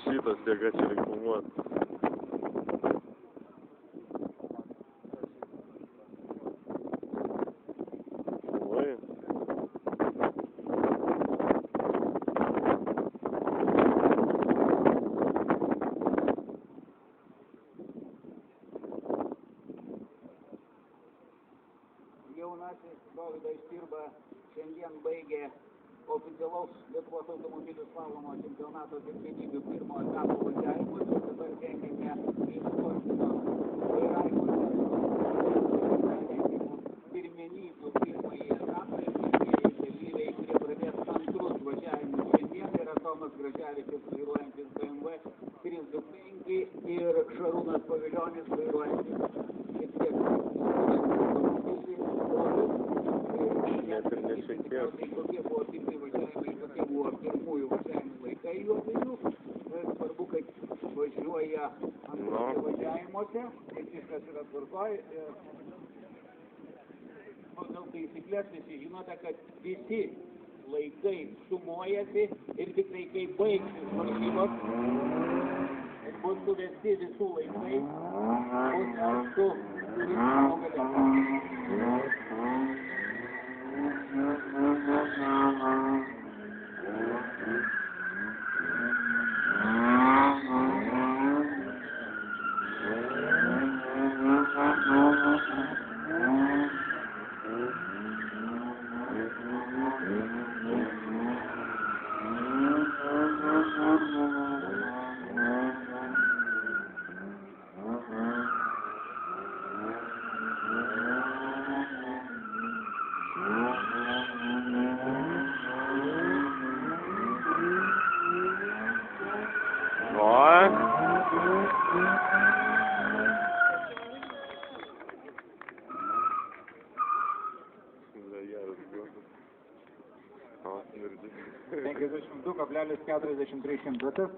šitas, jėga čia reik filmuot. Filmuoji? Jaunasis Dovydas Štirba šiandien baigė oficialaus Lietuvos automobilių slalomo čempionato pirmenybių pirmo etapo važiavimus ir dabar žengiame į sportinio vairavimo pirmenybių pirmąjį etapą ir pirmieji dalyviai, kurie pradės antrus važiavimus šiandien, yra Tomas Graževičius vairuojantis BMW 325 ir Šarūnas Paviljonis vairuojantis šiek tiek net ir nešiekės. Kokie buvo pirmieji važiavimai, kokie buvo pirmųjų važiavimų laikai jų abiejų. Svarbu, kad važiuoja antruose važiavimuose, kad viskas yra tvarkoj. Pagal taisyklės visi žinote, kad visi laikai sumuojasi ir tik tai kai baigsis varžybos ir bus suvesti visų laikai, bus aišku, kuris nugalės. Nors 52,43